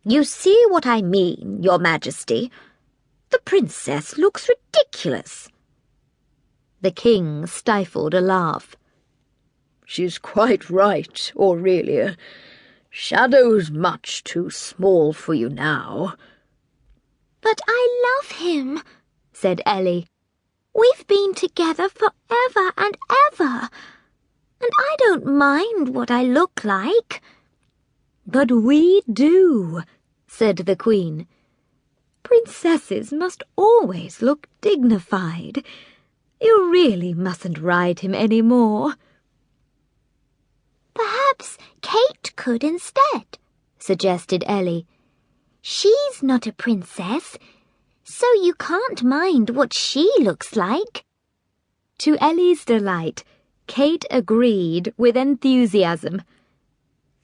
You see what I mean, Your Majesty? The princess looks ridiculous." The king stifled a laugh. "She's quite right, Aurelia. Shadow's much too small for you now." "But I love him," said Ellie. "We've been together forever and ever, and I don't mind what I look like." "But we do," said the Queen. "Princesses must always look dignified. You really mustn't ride him any more." "Perhaps Kate could instead," suggested Ellie. "She's not a princess, so you can't mind what she looks like." To Ellie's delight, Kate agreed with enthusiasm.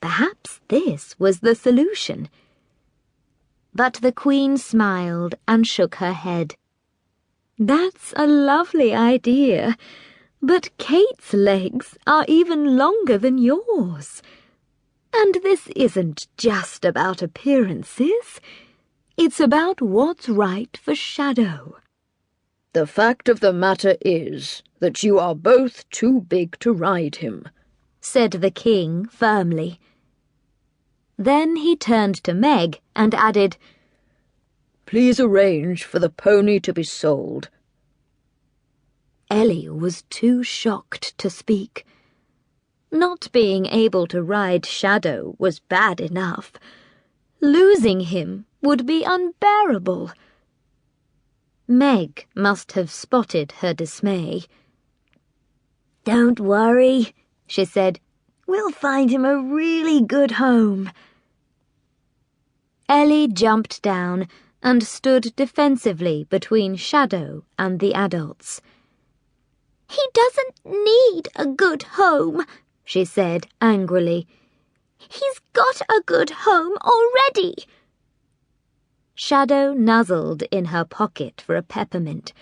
Perhaps this was the solution. But the Queen smiled and shook her head. "That's a lovely idea, but Kate's legs are even longer than yours. And this isn't just about appearances. It's about what's right for Shadow." "The fact of the matter is that you are both too big to ride him," said the king firmly. Then he turned to Meg and added, "Please arrange for the pony to be sold." Ellie was too shocked to speak. Not being able to ride Shadow was bad enough. Losing him would be unbearable. Meg must have spotted her dismay. "Don't worry," she said. "We'll find him a really good home." Ellie jumped down and stood defensively between Shadow and the adults. "He doesn't need a good home," she said angrily. "He's got a good home already." Shadow nuzzled in her pocket for a peppermint,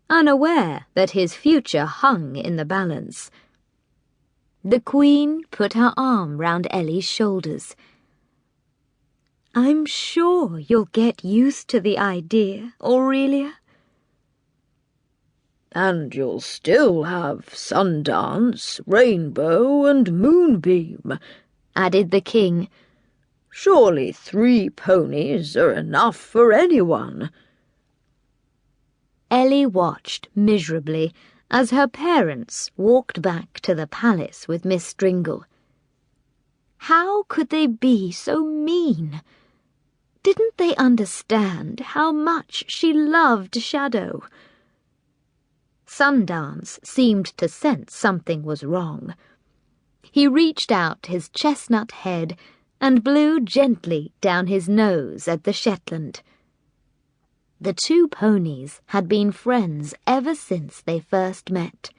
unaware that his future hung in the balance. The Queen put her arm round Ellie's shoulders. "I'm sure you'll get used to the idea, Aurelia." "And you'll still have Sundance, Rainbow, and Moonbeam," added the king. "Surely 3 ponies are enough for anyone." Ellie watched miserably as her parents walked back to the palace with Miss Stringle. How could they be so mean? Didn't they understand how much she loved Shadow? Sundance seemed to sense something was wrong. He reached out his chestnut head and blew gently down his nose at the Shetland. The 2 ponies had been friends ever since they first met.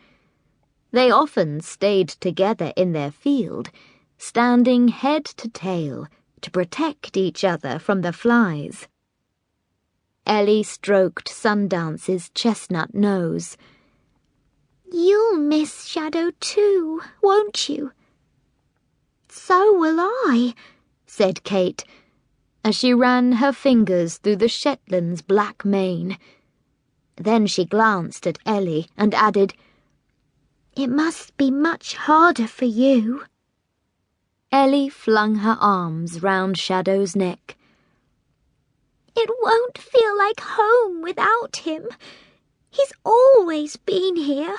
They often stayed together in their field, standing head to tail to protect each other from the flies. Ellie stroked Sundance's chestnut nose. "You'll miss Shadow too, won't you?" "So will I," said Kate, as she ran her fingers through the Shetland's black mane. Then she glanced at Ellie and added, "It must be much harder for you." Ellie flung her arms round Shadow's neck. "It won't feel like home without him. He's always been here.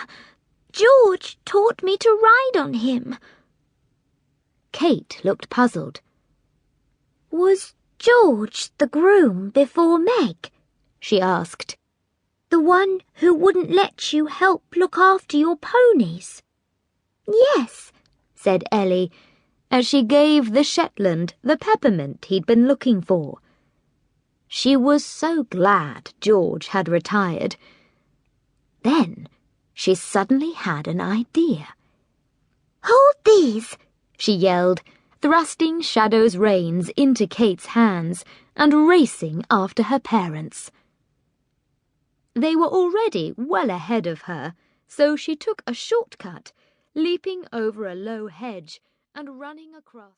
George taught me to ride on him." Kate looked puzzled. "Was George the groom before Meg?" she asked. "The one who wouldn't let you help look after your ponies?" "Yes," said Ellie, as she gave the Shetland the peppermint he'd been looking for. She was so glad George had retired. Then she suddenly had an idea. "Hold these!" she yelled, thrusting Shadow's reins into Kate's hands and racing after her parents. They were already well ahead of her, so she took a shortcut, leaping over a low hedge and running across.